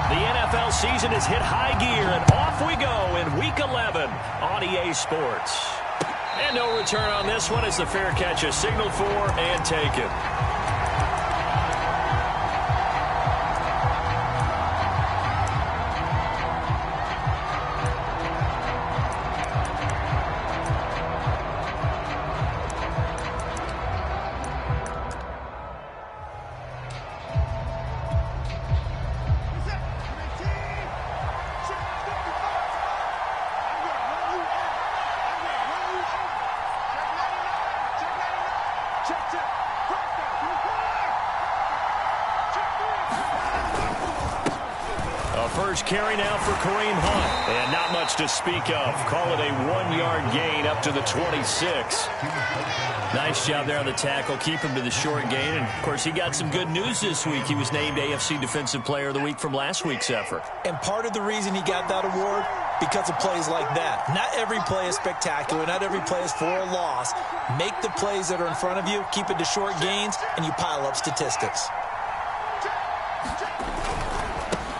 The NFL season has hit high gear, and off we go in Week 11 on EA Sports. And no return on this one as the fair catch is signaled for and taken. First carry now for Kareem Hunt. And not much to speak of. Call it a 1-yard gain up to the 26. Nice job there on the tackle. Keep him to the short gain. And, of course, he got some good news this week. He was named AFC Defensive Player of the Week from last week's effort. And part of the reason he got that award, because of plays like that. Not every play is spectacular. Not every play is for a loss. Make the plays that are in front of you, keep it to short gains, and you pile up statistics.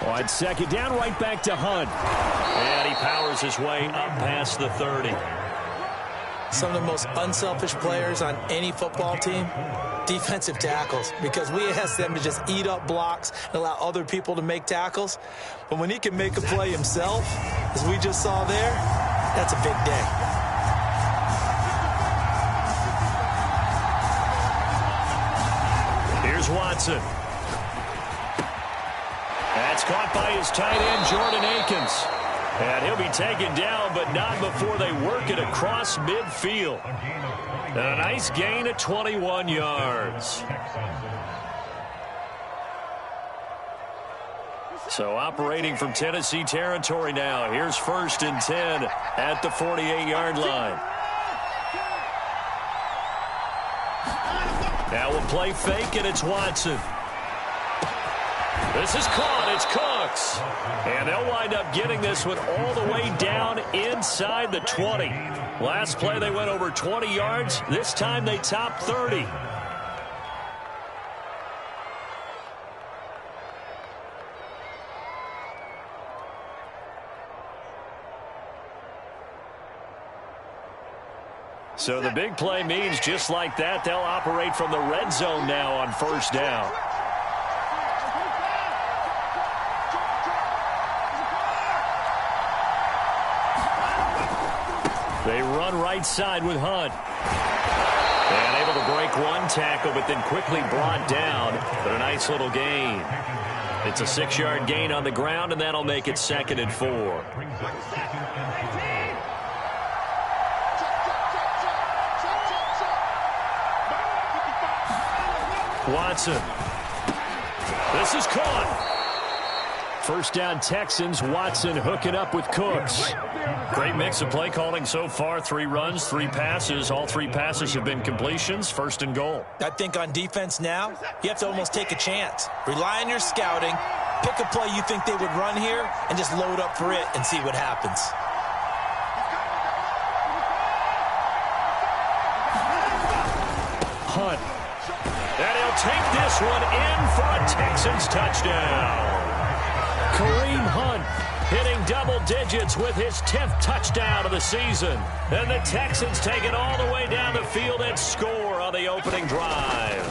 On second down, right back to Hunt. And he powers his way up past the 30. Some of the most unselfish players on any football team, defensive tackles, because we ask them to just eat up blocks and allow other people to make tackles. But when he can make a play himself, as we just saw there, that's a big day. Here's Watson. That's caught by his tight end, Jordan Akins. And he'll be taken down, but not before they work it across midfield. And a nice gain of 21 yards. So operating from Tennessee territory now. Here's 1st and 10 at the 48-yard line. Now we'll play fake, and it's Watson. This is caught. It's Cooks. And they'll wind up getting this one all the way down inside the 20. Last play they went over 20 yards. This time they topped 30. So the big play means just like that, they'll operate from the red zone now on 1st down. They run right side with Hunt. And able to break one tackle, but then quickly brought down. But a nice little gain. It's a 6-yard gain on the ground, and that'll make it 2nd and 4. Watson. This is caught. 1st down Texans. Watson hooking up with Cooks. Great mix of play calling so far. 3 runs, 3 passes. All 3 passes have been completions. 1st and goal. I think on defense now, you have to almost take a chance. Rely on your scouting. Pick a play you think they would run here and just load up for it and see what happens. Hunt. And he'll take this one in for a Texans touchdown. Kareem Hunt hitting double digits with his 10th touchdown of the season. And the Texans take it all the way down the field and score on the opening drive.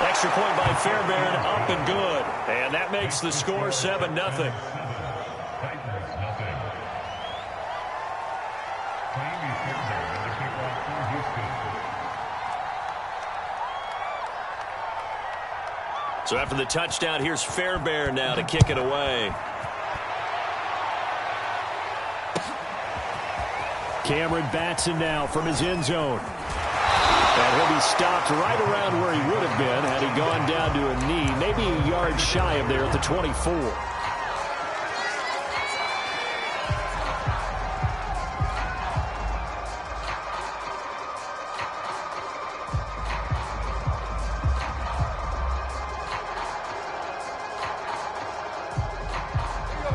Extra point by Fairbairn, up and good. And that makes the score 7-0. So after the touchdown, here's Fairbairn now to kick it away. Cameron Batson now from his end zone. And he'll be stopped right around where he would have been had he gone down to a knee, maybe a yard shy of there at the 24.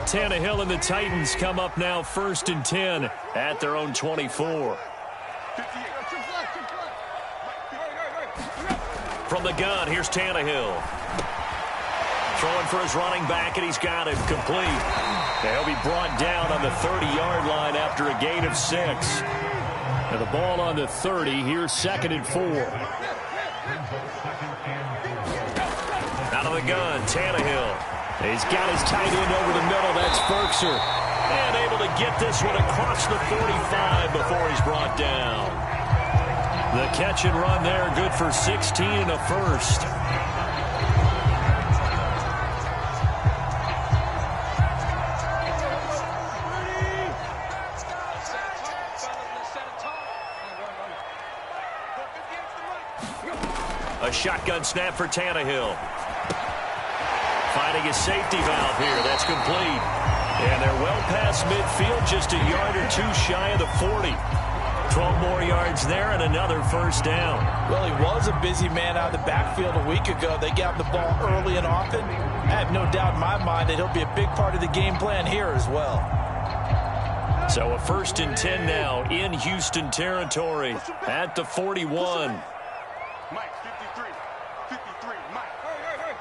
Tannehill and the Titans come up now 1st and 10 at their own 24. From the gun, here's Tannehill. Throwing for his running back, and he's got it complete. He'll be brought down on the 30-yard line after a gain of 6. And the ball on the 30. Here's 2nd and 4. Out of the gun, Tannehill. He's got his tight end over the middle. That's Ferkser. And able to get this one across the 45 before he's brought down. The catch and run there, good for 16 and a first. A shotgun snap for Tannehill. Finding his safety valve here. That's complete. And they're well past midfield, just a yard or two shy of the 40. 12 more yards there and another first down. Well, he was a busy man out of the backfield a week ago. They got him the ball early and often. I have no doubt in my mind that he'll be a big part of the game plan here as well. So a 1st and 10 now in Houston territory at the 41. Mike, 53. 53, Mike. Hey.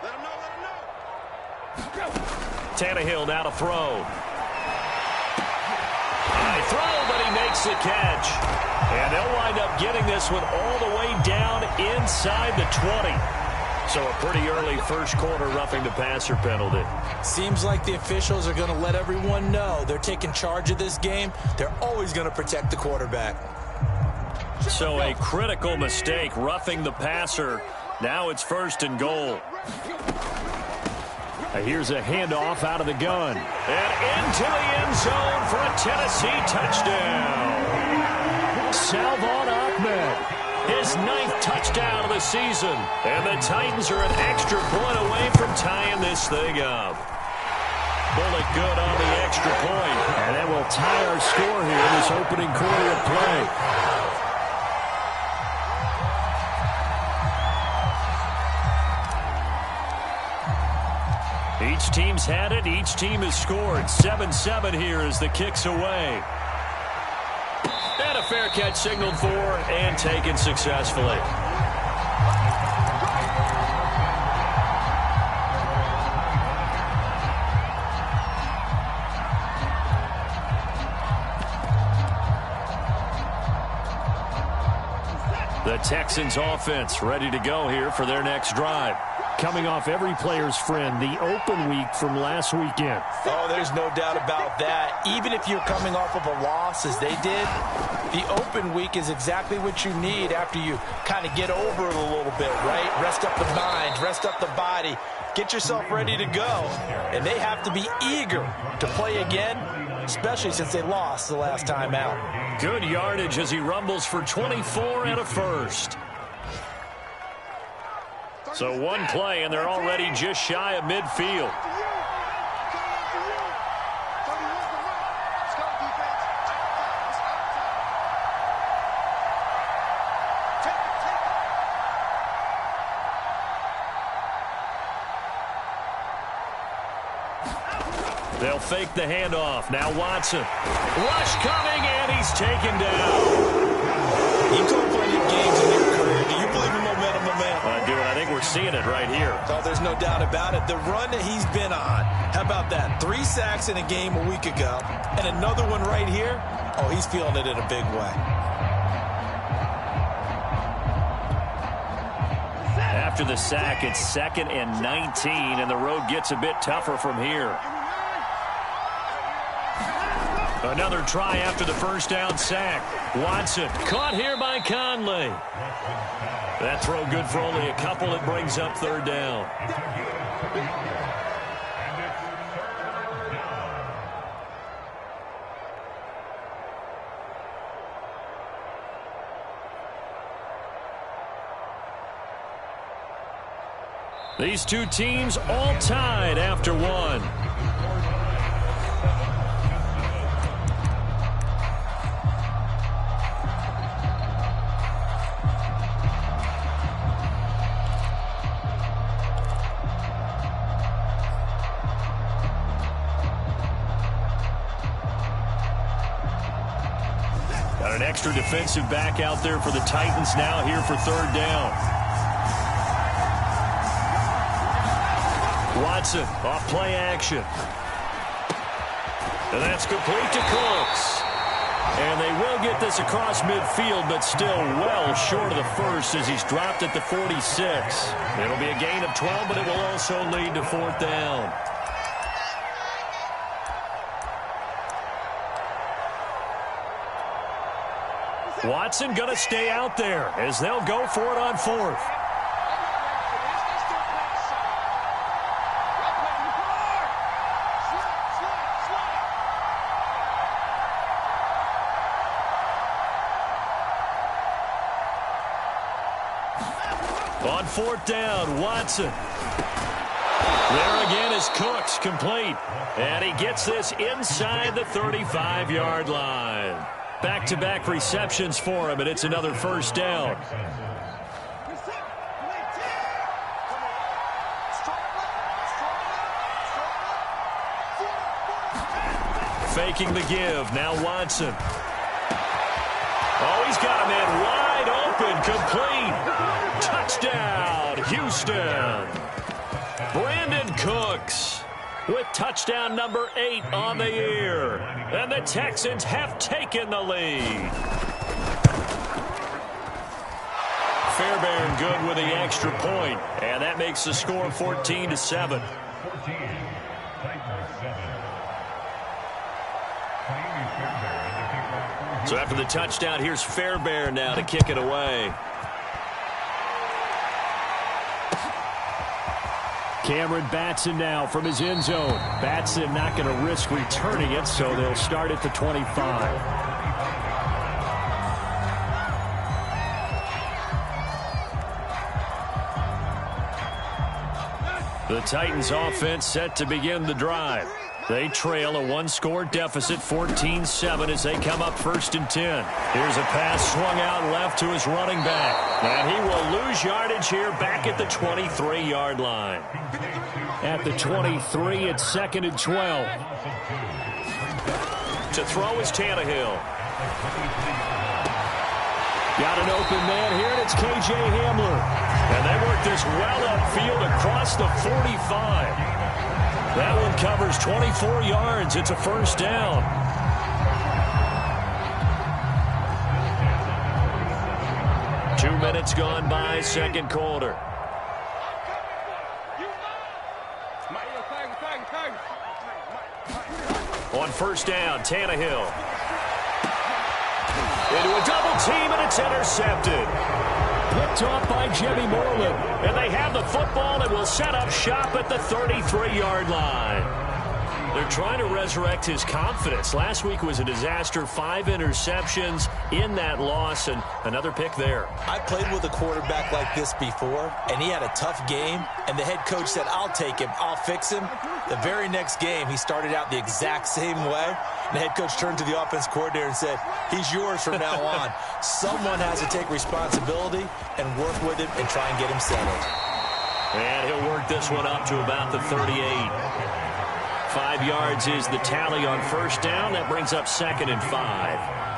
Let him know. Tannehill now to throw. High throw, but he makes the catch. And they'll wind up getting this one all the way down inside the 20. So a pretty early first quarter roughing the passer penalty. Seems like the officials are going to let everyone know they're taking charge of this game. They're always going to protect the quarterback. So a critical mistake roughing the passer. Now it's 1st and goal. Here's a handoff out of the gun. And into the end zone for a Tennessee touchdown. Salvon Ahmed, his 9th touchdown of the season. And the Titans are an extra point away from tying this thing up. Bullet good on the extra point. And that will tie our score here in this opening quarter of play. Each team's had it. Each team has scored. 7-7 here as the kick's away. And a fair catch signaled for and taken successfully. The Texans offense ready to go here for their next drive. Coming off every player's friend, the open week from last weekend. Oh, there's no doubt about that. Even if you're coming off of a loss as they did, the open week is exactly what you need after you kind of get over it a little bit, right? Rest up the mind, rest up the body, get yourself ready to go. And they have to be eager to play again, especially since they lost the last time out. Good yardage as he rumbles for 24 and a first. So one play, and they're already just shy of midfield. They'll fake the handoff. Now Watson. Rush coming, and he's taken down. You call plenty of games in your career. Do you believe in momentum? I do, and I think we're seeing it right here. Oh, there's no doubt about it. The run that he's been on. How about that? 3 sacks in a game a week ago, and another one right here. Oh, he's feeling it in a big way. After the sack, it's 2nd and 19, and the road gets a bit tougher from here. Another try after the first down sack. Watson caught here by Conley. That throw good for only a couple. It brings up 3rd down. These two teams all tied after one. Got an extra defensive back out there for the Titans now here for 3rd down. Watson off play action. And that's complete to Cooks. And they will get this across midfield, but still well short of the first as he's dropped at the 46. It'll be a gain of 12, but it will also lead to 4th down. Watson going to stay out there as they'll go for it on 4th. On 4th down, Watson. There again is Cooks, complete. And he gets this inside the 35-yard line. Back-to-back receptions for him, and it's another 1st down. Faking the give, now Watson. Oh, he's got a man wide open, complete. Touchdown, Houston. Brandon Cooks with touchdown number 8 on the year. And the Texans have taken the lead. Fairbairn good with the extra point, and that makes the score 14-7. So after the touchdown, here's Fairbairn now to kick it away. Cameron Batson now from his end zone. Batson not going to risk returning it, so they'll start at the 25. The Titans offense set to begin the drive. They trail a one-score deficit, 14-7, as they come up 1st and 10. Here's a pass swung out left to his running back. And he will lose yardage here back at the 23-yard line. At the 23, it's 2nd and 12. To throw is Tannehill. Got an open man here, and it's K.J. Hamler. And they work this well upfield across the 45. That one covers 24 yards. It's a 1st down. Two minutes gone by, 2nd quarter. On 1st down, Tannehill. Into a double team, and it's intercepted. Picked off by Jimmy Moreland. And they have the football and will set up shop at the 33-yard line. They're trying to resurrect his confidence. Last week was a disaster. 5 interceptions in that loss, and another pick there. I played with a quarterback like this before, and he had a tough game, and the head coach said, I'll take him, I'll fix him. The very next game, he started out the exact same way. And the head coach turned to the offense coordinator and said, he's yours from now on. Someone has to take responsibility and work with him and try and get him settled. And he'll work this one up to about the 38. 5 yards is the tally on 1st down. That brings up 2nd and 5.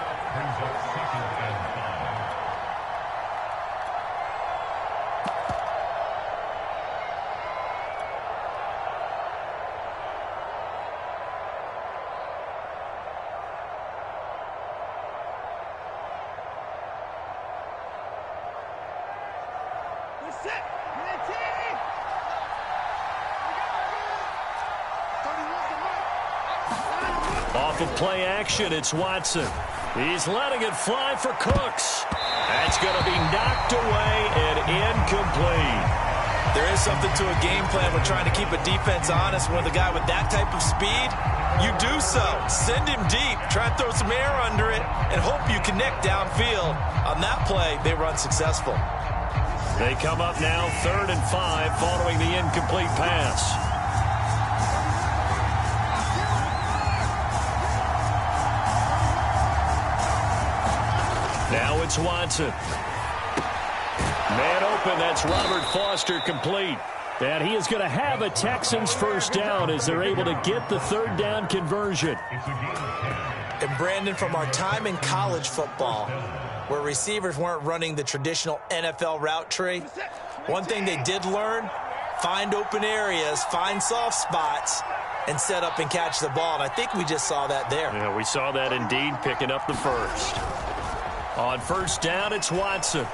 Off of play action, it's Watson. He's letting it fly for Cooks. That's going to be knocked away and incomplete. There is something to a game plan when trying to keep a defense honest. With a guy with that type of speed, you do so. Send him deep. Try and throw some air under it and hope you connect downfield. On that play, they run successful. They come up now 3rd and 5 following the incomplete pass. Now it's Watson. Man open, that's Robert Foster, complete. And he is going to have a Texans 1st down as they're able to get the 3rd down conversion. And Brandon, from our time in college football, where receivers weren't running the traditional NFL route tree, one thing they did learn, find open areas, find soft spots, and set up and catch the ball. And I think we just saw that there. Yeah, we saw that indeed, picking up the first. On first down, it's Watson.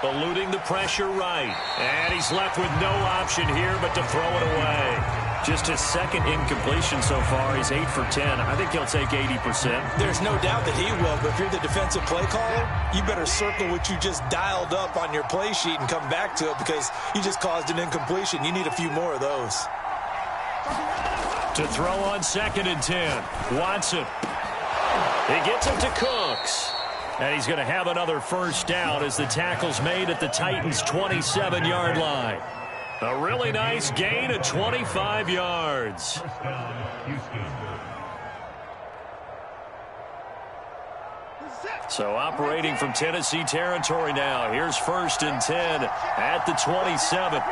Eluding the pressure right. And he's left with no option here but to throw it away. Just his second incompletion so far. He's 8 for 10. I think he'll take 80%. There's no doubt that he will, but if you're the defensive play caller, you better circle what you just dialed up on your play sheet and come back to it because you just caused an incompletion. You need a few more of those. To throw on 2nd and 10. Watson. He gets it to Cooks. And he's going to have another first down as the tackle's made at the Titans' 27-yard line. A really nice gain of 25 yards. So operating from Tennessee territory now. Here's 1st and 10 at the 27.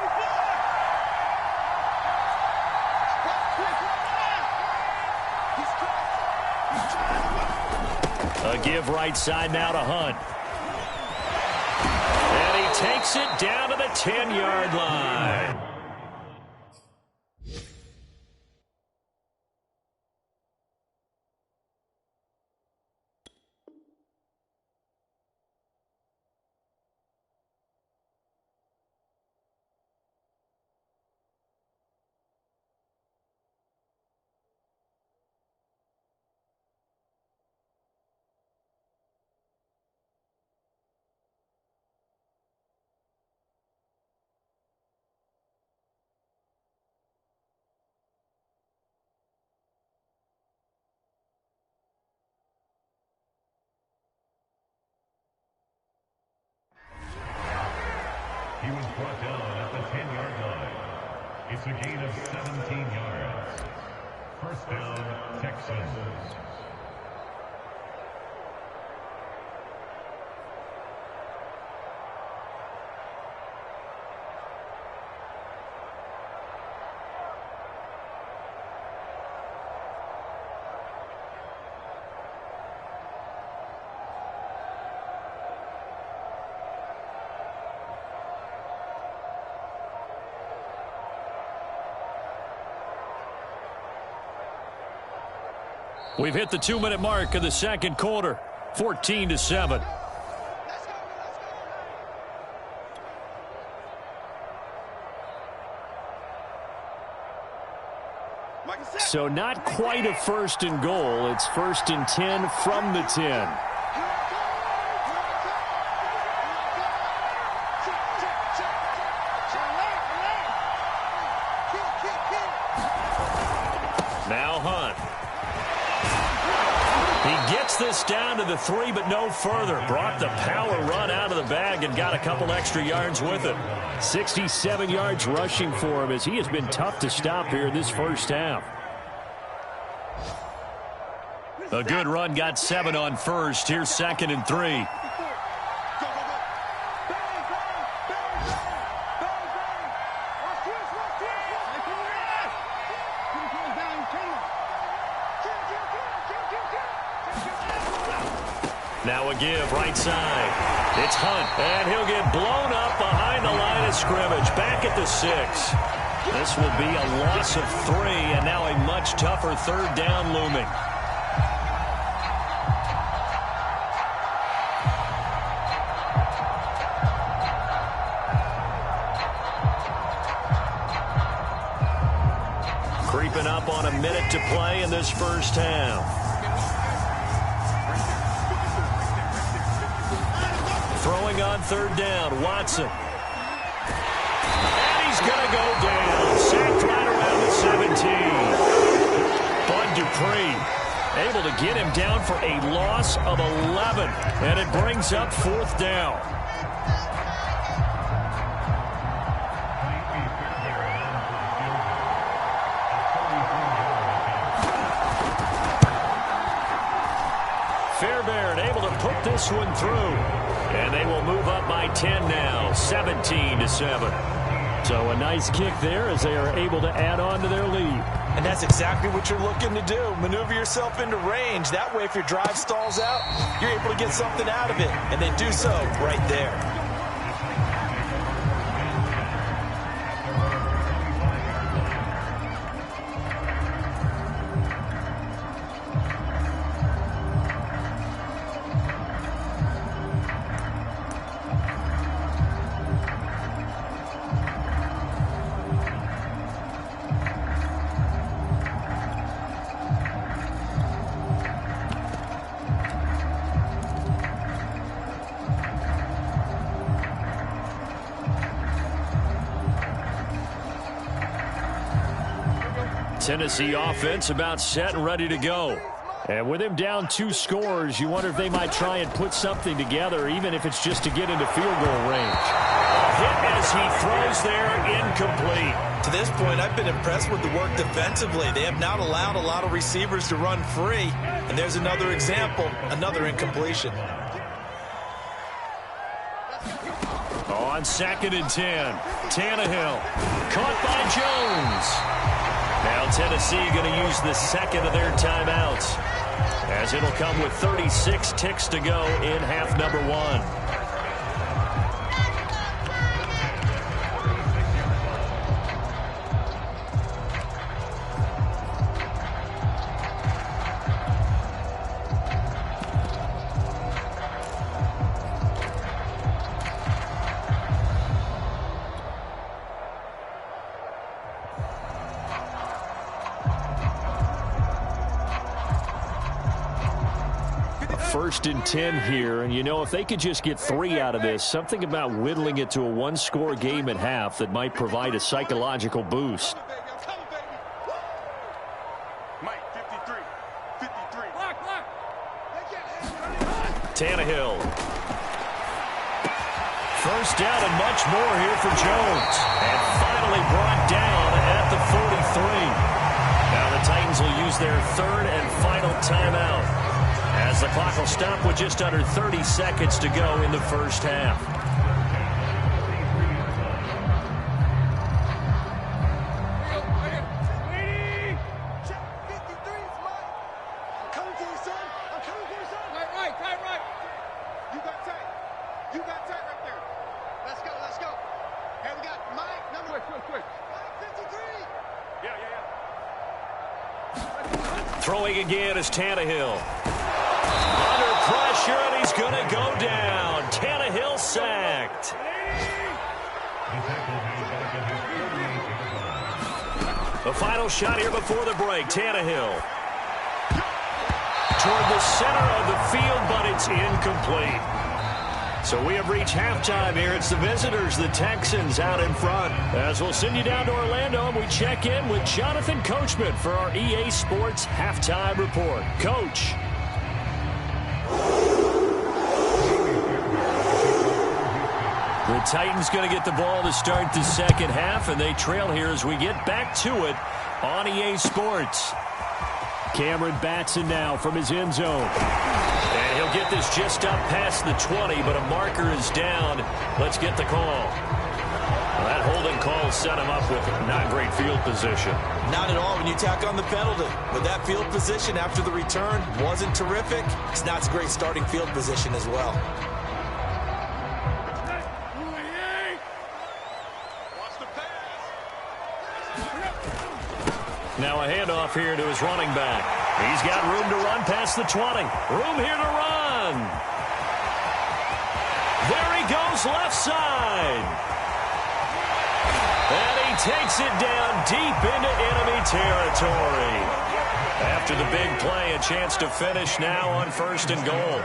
A give right side now to Hunt. And he takes it down to the 10-yard line. He was brought down at the 10-yard line. It's a gain of 17 yards. First down, Texans. We've hit the 2-minute mark of the second quarter. 14-7. So not quite a 1st and goal. It's 1st and 10 from the 10. Now Hunt. He gets this down to the 3, but no further. Brought the power run out of the bag and got a couple extra yards with it. 67 yards rushing for him as he has been tough to stop here in this first half. A good run, got 7 on first. Here's 2nd and 3. Now a give, right side. It's Hunt, and he'll get blown up behind the line of scrimmage. Back at the 6. This will be a loss of 3, and now a much tougher 3rd down looming. Creeping up on a minute to play in this first half. Throwing on 3rd down, Watson. And he's going to go down. Sacked right around the 17. Bud Dupree able to get him down for a loss of 11. And it brings up 4th down. Fairbairn able to put this one through. And they will move up by 10 now, 17-7. So a nice kick there as they are able to add on to their lead. And that's exactly what you're looking to do. Maneuver yourself into range. That way, if your drive stalls out, you're able to get something out of it. And they do so right there. Tennessee offense about set and ready to go. And with him down 2 scores, you wonder if they might try and put something together, even if it's just to get into field goal range. A hit as he throws there, incomplete. To this point, I've been impressed with the work defensively. They have not allowed a lot of receivers to run free. And there's another example, another incompletion. On 2nd and 10, Tannehill caught by Jones. Now Tennessee going to use the second of their timeouts, as it'll come with 36 ticks to go in half number 1. First and 10 here, and you know, if they could just get 3 out of this, something about whittling it to a 1-score game at half that might provide a psychological boost. Mike, 53. Tannehill. First down and much more here for Jones, and finally brought down at the 43. Now the Titans will use their 3rd and final timeout, as the clock will stop with just under 30 seconds to go in the first half. You got tight right there. Let's go. Hey, we got Mike, number quick. Mike, 53. Yeah. Throwing again is Tannehill. Under pressure, and he's going to go down. Tannehill sacked. The final shot here before the break. Tannehill toward the center of the field, but it's incomplete. So we have reached halftime here. It's the visitors, the Texans, out in front. As we'll send you down to Orlando, and we check in with Jonathan Coachman for our EA Sports Halftime Report. Coach. The Titans going to get the ball to start the second half, and they trail here as we get back to it on EA Sports. Cameron Batson now from his end zone. And he'll get this just up past the 20, but a marker is down. Let's get the call. Well, that holding call set him up with not great field position. Not at all when you tack on the penalty. But that field position after the return wasn't terrific. It's not a great starting field position as well. Now a handoff here to his running back. He's got room to run past the 20. Room here to run. There he goes, left side. And he takes it down deep into enemy territory. After the big play, a chance to finish now on 1st and goal.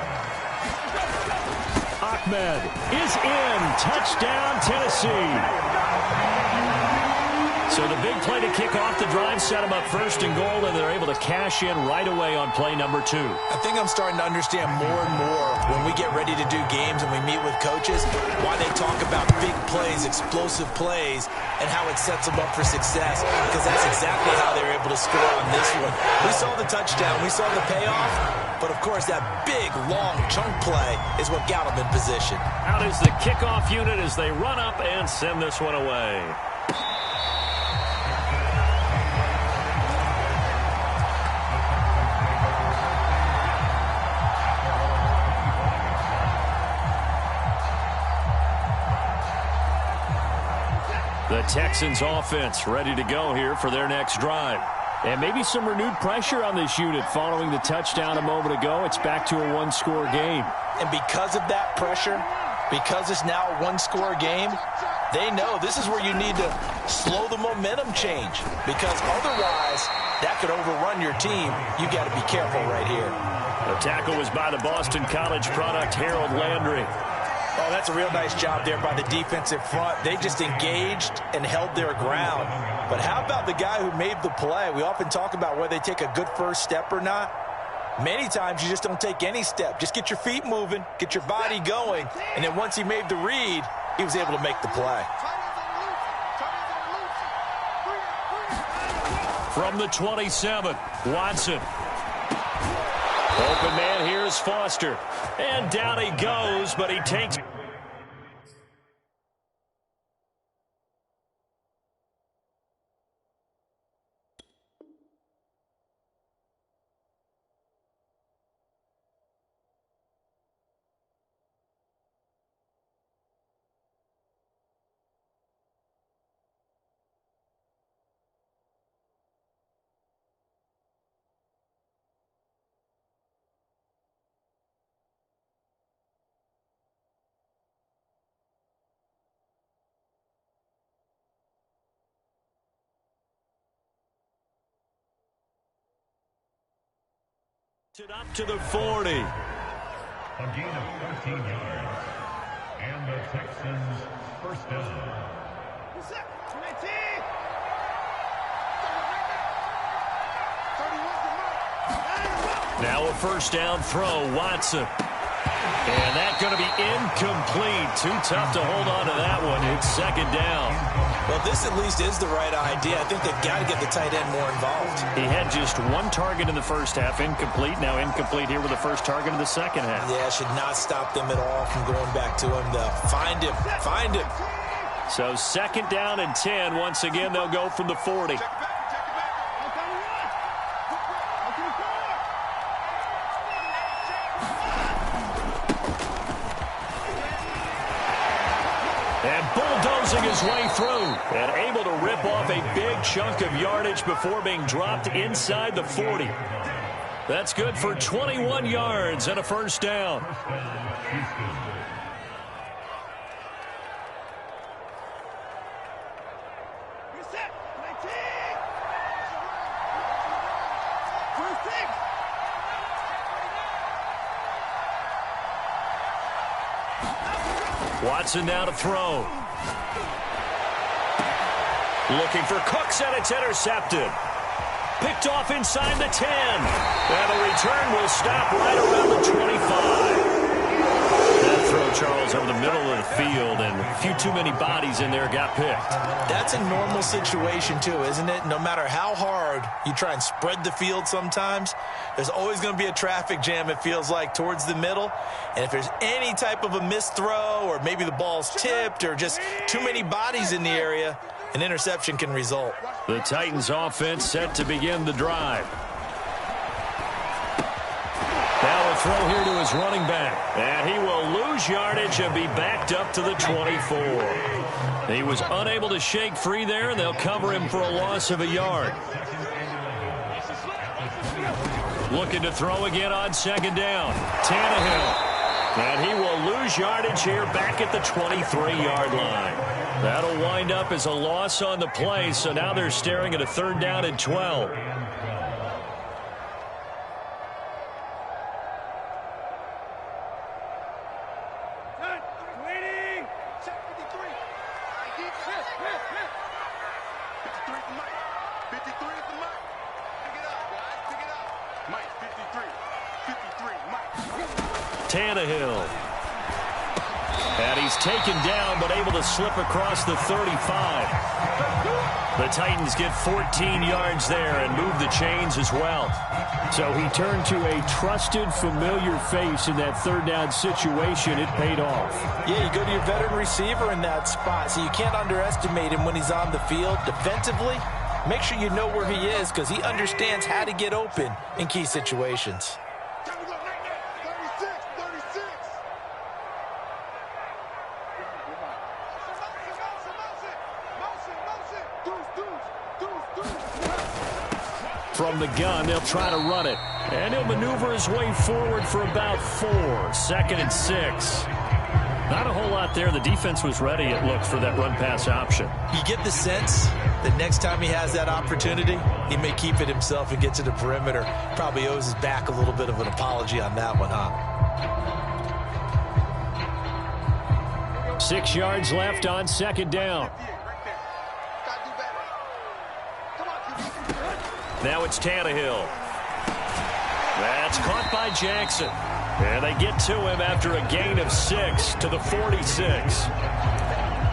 Ahmed is in. Touchdown, Tennessee. So the big play to kick off the drive set them up 1st and goal, and they're able to cash in right away on play number 2. I think I'm starting to understand more and more when we get ready to do games and we meet with coaches why they talk about big plays, explosive plays, and how it sets them up for success, because that's exactly how they were able to score on this one. We saw the touchdown. We saw the payoff. But, of course, that big, long chunk play is what got them in position. Out is the kickoff unit as they run up and send this one away. The Texans offense ready to go here for their next drive. And maybe some renewed pressure on this unit following the touchdown a moment ago. It's back to a 1-score game. And because of that pressure, because it's now a 1-score game, they know this is where you need to slow the momentum change. Because otherwise, that could overrun your team. You got to be careful right here. The tackle was by the Boston College product, Harold Landry. Oh, that's a real nice job there by the defensive front. They just engaged and held their ground. But how about the guy who made the play? We often talk about whether they take a good first step or not. Many times you just don't take any step. Just get your feet moving, get your body going, and then once he made the read, he was able to make the play. From the 27, Watson. Open man, here's Foster. And down he goes, but he takes... up to the 40. A gain of 14 yards. And the Texans first down. Now a first down throw, Watson. And that's going to be incomplete. Too tough to hold on to that one. It's second down. Well, this at least is the right idea. I think they've got to get the tight end more involved. He had just one target in the first half, incomplete. Now incomplete here with the first target in the second half. Yeah, should not stop them at all from going back to him. Find him. Find him. So second down and 10. Once again, they'll go from the 40. And bulldozing his way through and able to rip off a big chunk of yardage before being dropped inside the 40. That's good for 21 yards and a first down. Watson now to throw. Looking for Cooks, and it's intercepted. Picked off inside the 10. And the return will stop right around the 25. That throw, Charles, over the middle of the field, and a few too many bodies in there got picked. That's a normal situation, too, isn't it? No matter how hard you try and spread the field sometimes, there's always going to be a traffic jam, it feels like, towards the middle. And if there's any type of a missed throw, or maybe the ball's tipped, or just too many bodies in the area, an interception can result. The Titans offense set to begin the drive. Now a throw here to his running back. And he will lose yardage and be backed up to the 24. He was unable to shake free there, and they'll cover him for a loss of a yard. Looking to throw again on second down. Tannehill. And he will lose yardage here back at the 23-yard line. That'll wind up as a loss on the play, so now they're staring at a third down and 12. Tannehill. And he's taken down, but able to slip across the 35. The Titans get 14 yards there and move the chains as well. So he turned to a trusted, familiar face in that third down situation. It paid off. Yeah, you go to your veteran receiver in that spot, so you can't underestimate him when he's on the field. Defensively, make sure you know where he is because he understands how to get open in key situations. From the gun, they'll try to run it. And he'll maneuver his way forward for about 4. Second and 6. Not a whole lot there. The defense was ready, it looked, for that run-pass option. You get the sense that next time he has that opportunity, he may keep it himself and get to the perimeter. Probably owes his back a little bit of an apology on that one, huh? 6 yards left on second down. Now it's Tannehill. That's caught by Jackson. And they get to him after a gain of 6 to the 46.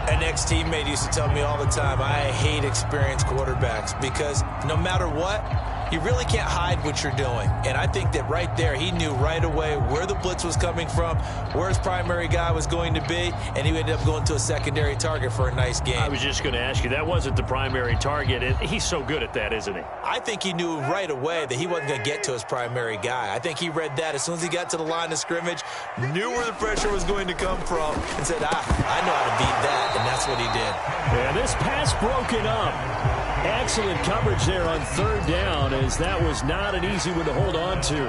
An ex-teammate used to tell me all the time, I hate experienced quarterbacks because no matter what, you really can't hide what you're doing. And I think that right there, he knew right away where the blitz was coming from, where his primary guy was going to be, and he ended up going to a secondary target for a nice game. I was just going to ask you, that wasn't the primary target. He's so good at that, isn't he? I think he knew right away that he wasn't going to get to his primary guy. I think he read that as soon as he got to the line of scrimmage, knew where the pressure was going to come from, and said, I know how to beat that, and that's what he did. And this pass broken up. Excellent coverage there on third down, as that was not an easy one to hold on to.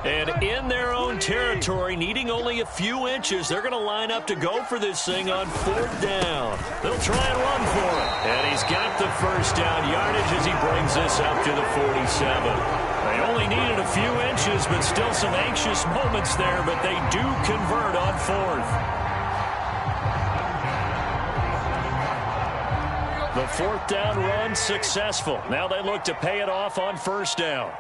And in their own territory, needing only a few inches, they're going to line up to go for this thing on fourth down. They'll try and run for it. And he's got the first down yardage as he brings this up to the 47. They only needed a few inches, but still some anxious moments there, but they do convert on fourth. The fourth down run successful. Now they look to pay it off on first down.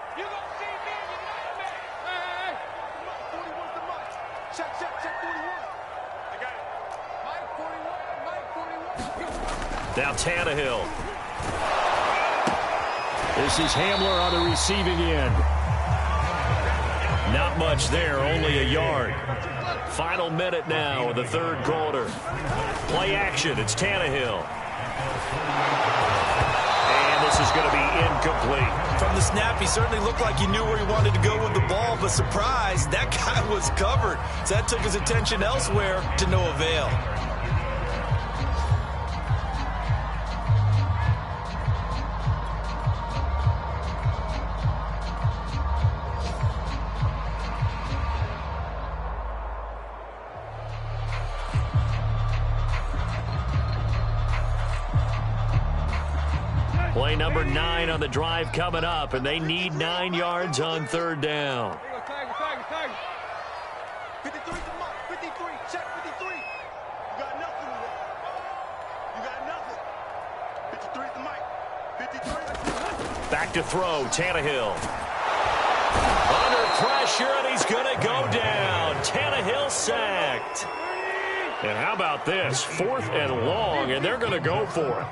Now Tannehill. This is Hamler on the receiving end. Not much there, only a yard. Final minute now of the third quarter. Play action, it's Tannehill. And this is going to be incomplete. From the snap, he certainly looked like he knew where he wanted to go with the ball, but surprise, that guy was covered. So that took his attention elsewhere to no avail. Play number 9 on the drive coming up, and they need 9 yards on third down. 53 to Mike. 53. Check 53. You got nothing with it. You got nothing. 53 to Mike. 53. Back to throw, Tannehill. Under pressure, and he's going to go down. Tannehill sacked. And how about this? 4th and long, and they're going to go for it.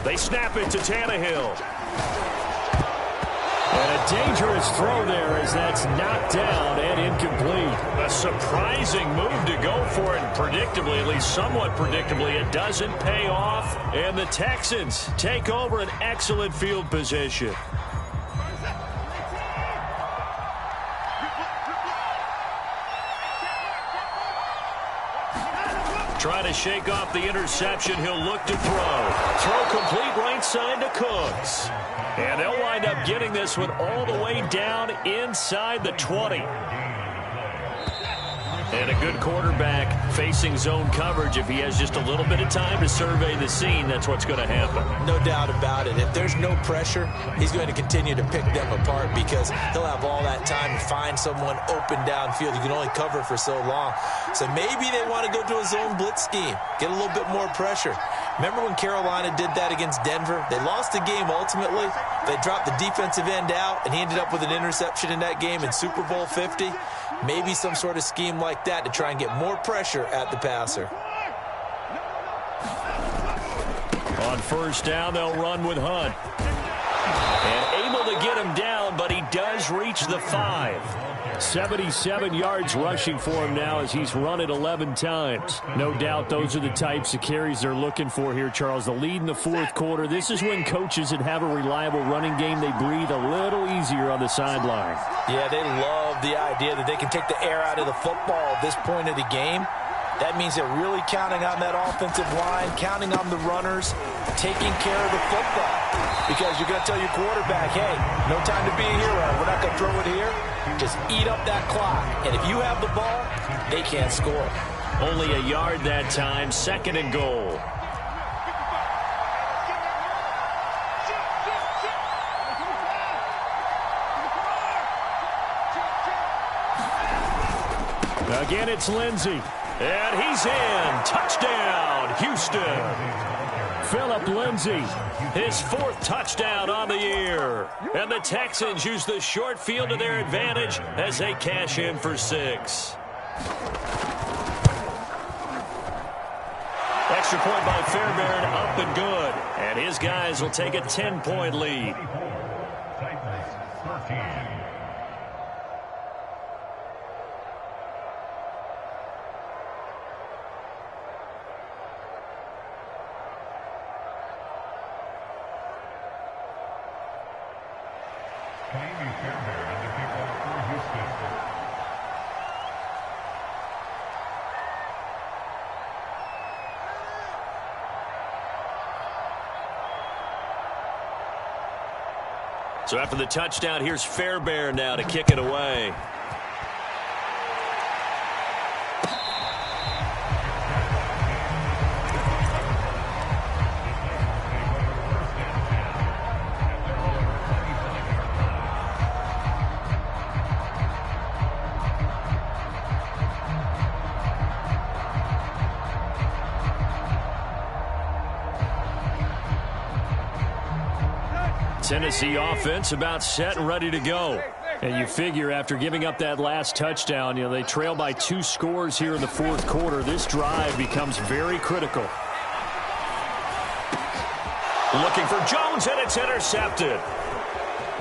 They snap it to Tannehill. And a dangerous throw there as that's knocked down and incomplete. A surprising move to go for it, and predictably, at least somewhat predictably, it doesn't pay off. And the Texans take over an excellent field position. Trying to shake off the interception. He'll look to throw. Throw complete right side to Cooks. And they'll wind up getting this one all the way down inside the 20. And a good quarterback facing zone coverage. If he has just a little bit of time to survey the scene, that's what's going to happen. No doubt about it. If there's no pressure, he's going to continue to pick them apart because he'll have all that time to find someone open downfield. You can only cover for so long. So maybe they want to go to a zone blitz scheme, get a little bit more pressure. Remember when Carolina did that against Denver? They lost the game ultimately. They dropped the defensive end out, and he ended up with an interception in that game in Super Bowl 50. Maybe some sort of scheme like that to try and get more pressure at the passer. On first down, they'll run with Hunt. And able to get him down, but he does reach the 5. 77 yards rushing for him now as he's run it 11 times. No doubt those are the types of carries they're looking for here, Charles. The lead in the fourth quarter. This is when coaches that have a reliable running game, they breathe a little easier on the sideline. Yeah, they love the idea that they can take the air out of the football at this point of the game. That means they're really counting on that offensive line, counting on the runners, taking care of the football. Because you're going to tell your quarterback, hey, no time to be a hero. We're not going to throw it here. Just eat up that clock. And if you have the ball, they can't score. Only a yard that time, 2nd and goal. Again, it's Lindsey. And he's in. Touchdown, Houston. Phillip Lindsay, his 4th touchdown on the year. And the Texans use the short field to their advantage as they cash in for 6. Extra point by Fairbairn, up and good. And his guys will take a 10-point lead. So after the touchdown, here's Fairbairn now to kick it away. Tennessee offense about set and ready to go. And you figure after giving up that last touchdown, they trail by 2 scores here in the 4th quarter. This drive becomes very critical. Looking for Jones, and it's intercepted.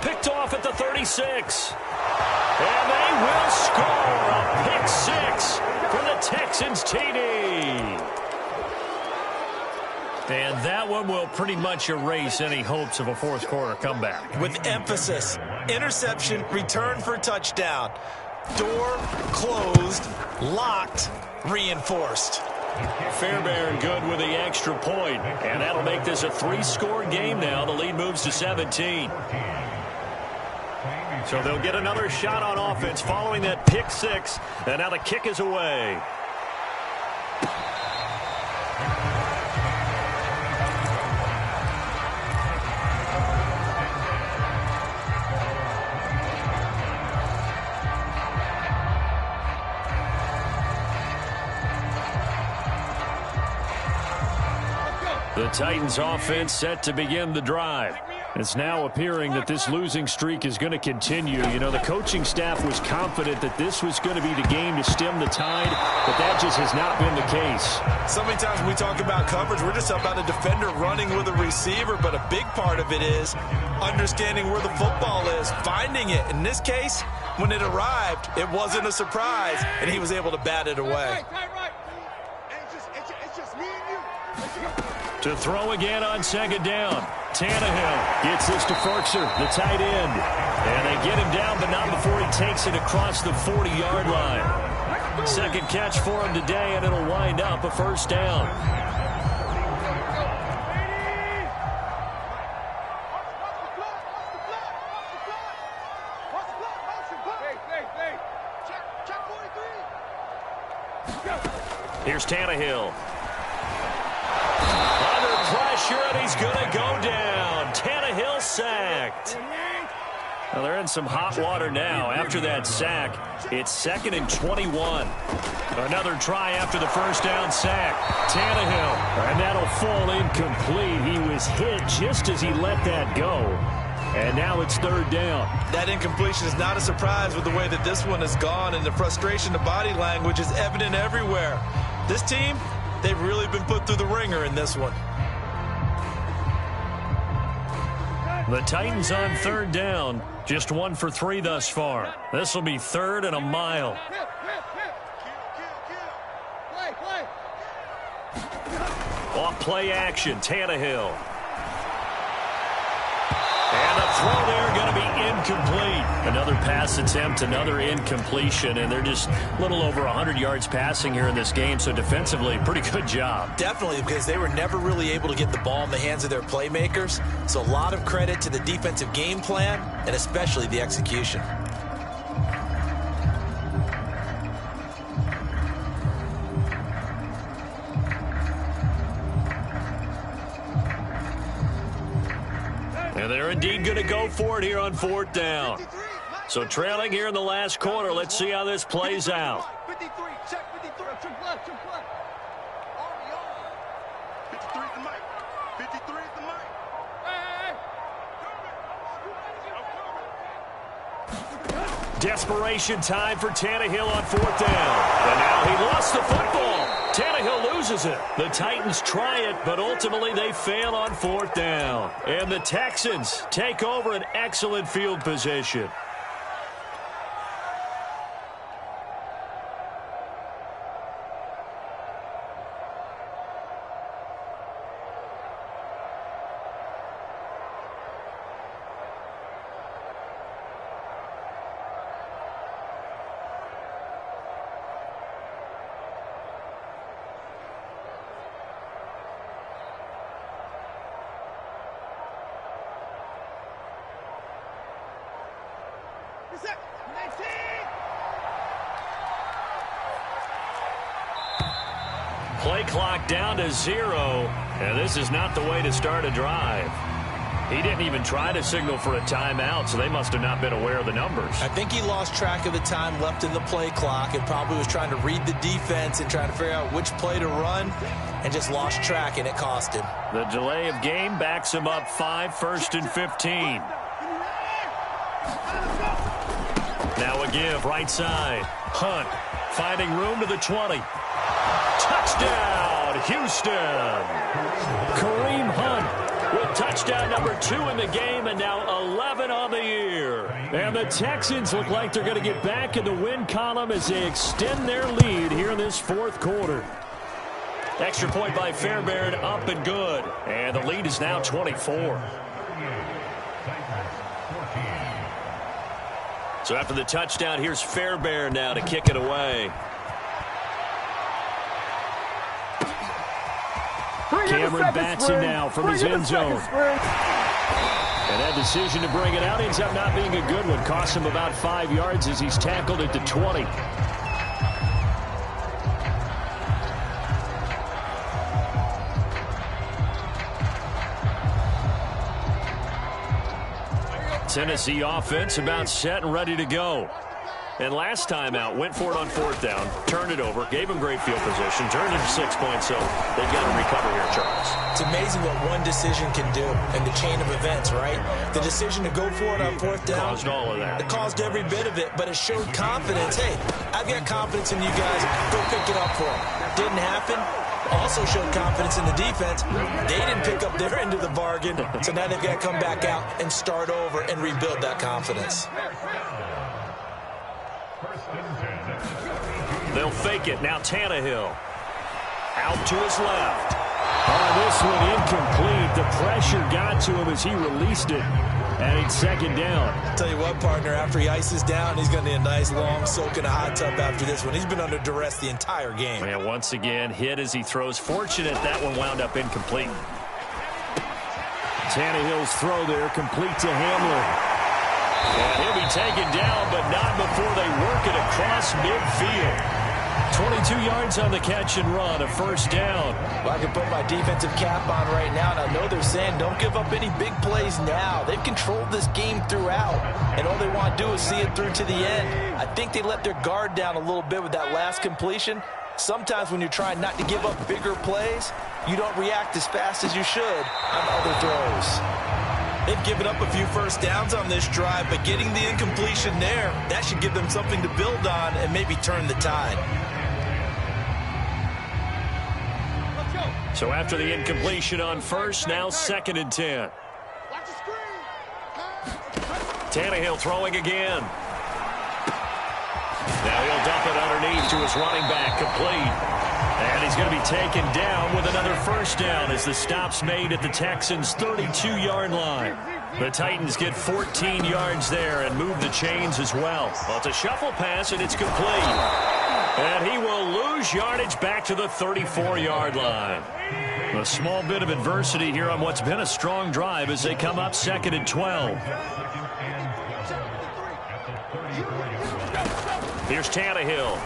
Picked off at the 36. And they will score a pick 6 for the Texans TD. And that one will pretty much erase any hopes of a 4th quarter comeback. With emphasis, interception, return for touchdown. Door closed, locked, reinforced. Fairbairn good with the extra point. And that'll make this a 3-score game now. The lead moves to 17. So they'll get another shot on offense following that pick 6. And now the kick is away. The Titans offense set to begin the drive. It's now appearing that this losing streak is going to continue. The coaching staff was confident that this was going to be the game to stem the tide, but that just has not been the case. So many times when we talk about coverage, we're just about a defender running with a receiver, but a big part of it is understanding where the football is, finding it. In this case, when it arrived, it wasn't a surprise, and he was able to bat it away. To throw again on 2nd down. Tannehill gets this to Ferkser, the tight end. And they get him down, but not before he takes it across the 40-yard line. 2nd catch for him today, and it'll wind up a 1st down. Here's Tannehill. Pressure, and he's going to go down. Tannehill sacked. Well, they're in some hot water now after that sack. It's 2nd and 21. Another try after the 1st down sack. Tannehill, and that'll fall incomplete. He was hit just as he let that go. And now it's 3rd down. That incompletion is not a surprise with the way that this one has gone, and the frustration, the body language is evident everywhere. This team, they've really been put through the ringer in this one. The Titans on 3rd down. Just 1 for 3 thus far. This will be 3rd and a mile. Off play action, Tannehill. And the throw there going to be incomplete. Another pass attempt, another incompletion, and they're just a little over 100 yards passing here in this game, so defensively, pretty good job. Definitely, because they were never really able to get the ball in the hands of their playmakers, so a lot of credit to the defensive game plan, and especially the execution. And they're indeed going to go for it here on 4th down. So trailing here in the last quarter. Let's see how this plays out. 53, check 53. Check left, check left. 53 is the mic. 53 is the mic. Desperation time for Tannehill on 4th down. And now he lost the football. Tannehill loses it. The Titans try it, but ultimately they fail on 4th down. And the Texans take over an excellent field position. Play clock down to 0, and this is not the way to start a drive. He didn't even try to signal for a timeout, so they must have not been aware of the numbers. I think he lost track of the time left in the play clock and probably was trying to read the defense and trying to figure out which play to run and just lost track, and it cost him. The delay of game backs him up 5, 1st and 15. Now a give right side. Hunt finding room to the 20. Touchdown, Houston. Kareem Hunt with touchdown number 2 in the game, and now 11 on the year. And the Texans look like they're going to get back in the win column as they extend their lead here in this 4th quarter. Extra point by Fairbairn, up and good. And the lead is now 24. So after the touchdown, here's Fairbairn now to kick it away. Cameron bats it now from his end zone. And that decision to bring it out ends up not being a good one. Costs him about 5 yards as he's tackled at the 20. Tennessee offense about set and ready to go. And last time out, went for it on 4th down, turned it over, gave him great field position, turned it to 6 points, so they've got to recover here, Charles. It's amazing what one decision can do in the chain of events, right? The decision to go for it on 4th down. Caused all of that. It caused every bit of it, but it showed confidence. Hey, I've got confidence in you guys. Go pick it up for them. Didn't happen. Also showed confidence in the defense. They didn't pick up their end of the bargain, so now they've got to come back out and start over and rebuild that confidence. They'll fake it. Now Tannehill. Out to his left. Oh, this one incomplete. The pressure got to him as he released it. And it's 2nd down. Tell you what, partner, after he ices down, he's going to need a nice long soak in a hot tub after this one. He's been under duress the entire game. And once again, hit as he throws. Fortunate that one wound up incomplete. Tannehill's throw there, complete to Hamlin. And he'll be taken down, but not before they work it across midfield. 22 yards on the catch and run, a 1st down. Well, I can put my defensive cap on right now, and I know they're saying don't give up any big plays now. They've controlled this game throughout, and all they want to do is see it through to the end. I think they let their guard down a little bit with that last completion. Sometimes when you're trying not to give up bigger plays, you don't react as fast as you should on other throws. They've given up a few 1st downs on this drive, but getting the incompletion there, that should give them something to build on and maybe turn the tide. So after the incompletion on 1st, now 2nd and 10. Tannehill throwing again. Now he'll dump it underneath to his running back, complete. And he's going to be taken down with another 1st down as the stop's made at the Texans' 32-yard line. The Titans get 14 yards there and move the chains as well. Well, it's a shuffle pass, and it's complete. And he will lose yardage back to the 34-yard line. A small bit of adversity here on what's been a strong drive as they come up 2nd and 12. Here's Tannehill.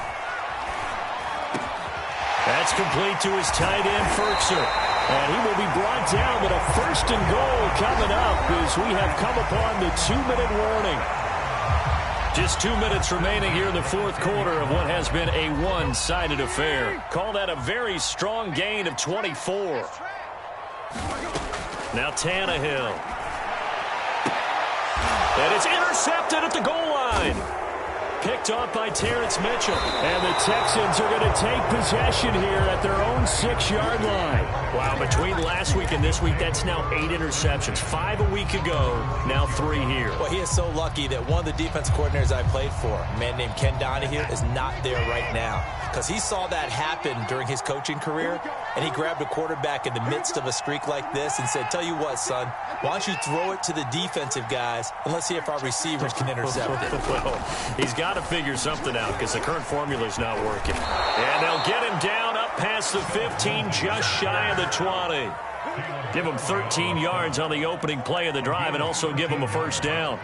That's complete to his tight end, Ferkser. And he will be brought down with a 1st and goal coming up as we have come upon the 2-minute warning. Just 2 minutes remaining here in the 4th quarter of what has been a one-sided affair. Call that a very strong gain of 24. Now Tannehill. And it's intercepted at the goal line. Picked off by Terrence Mitchell. And the Texans are going to take possession here at their own 6-yard line. Wow, between last week and this week, that's now 8 interceptions. 5 a week ago, now 3 here. Well, he is so lucky that one of the defense coordinators I played for, a man named Ken Donahue, is not there right now. Because he saw that happen during his coaching career, and he grabbed a quarterback in the midst of a streak like this and said, tell you what, son, why don't you throw it to the defensive guys, and let's see if our receivers can intercept it. Well, he's got to figure something out because the current formula is not working. And they'll get him down up past the 15, just shy of the 20. Give him 13 yards on the opening play of the drive and also give him a 1st down.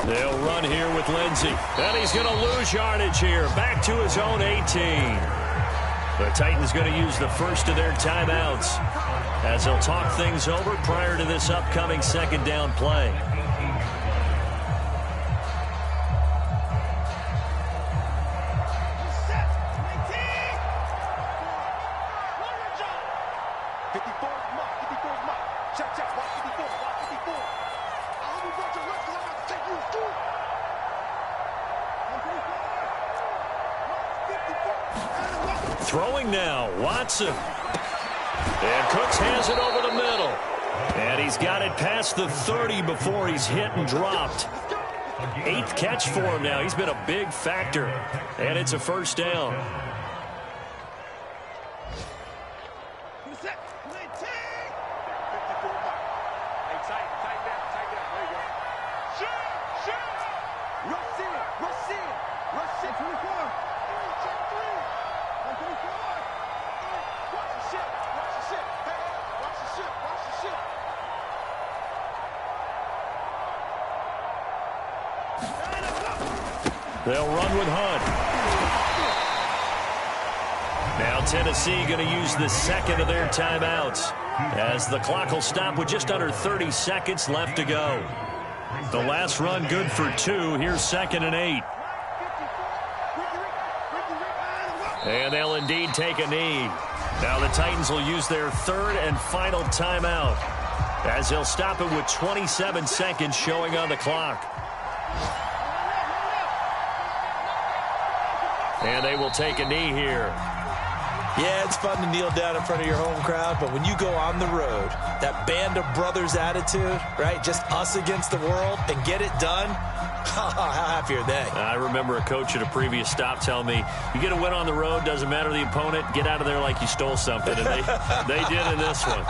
They'll run here with Lindsey. And he's going to lose yardage here. Back to his own 18. The Titans going to use the first of their timeouts as they'll talk things over prior to this upcoming 2nd down play. Throwing now, Watson. And Cooks has it over the middle. And he's got it past the 30 before he's hit and dropped. 8th catch for him now. He's been a big factor. And it's a 1st down. They'll run with Hunt. Now Tennessee going to use the 2nd of their timeouts as the clock will stop with just under 30 seconds left to go. The last run good for 2. Here's 2nd and 8. And they'll indeed take a knee. Now the Titans will use their 3rd and final timeout as they'll stop it with 27 seconds showing on the clock. And they will take a knee here. Yeah, it's fun to kneel down in front of your home crowd, but when you go on the road, that band of brothers attitude, right, just us against the world, and get it done, how happy are they? I remember a coach at a previous stop telling me, you get a win on the road, doesn't matter the opponent, get out of there like you stole something, and they did in this one.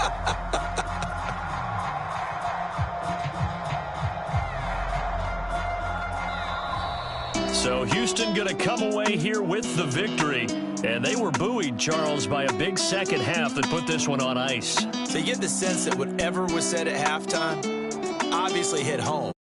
So Houston going to come away here with the victory. And they were buoyed, Charles, by a big second half that put this one on ice. So you get the sense that whatever was said at halftime obviously hit home.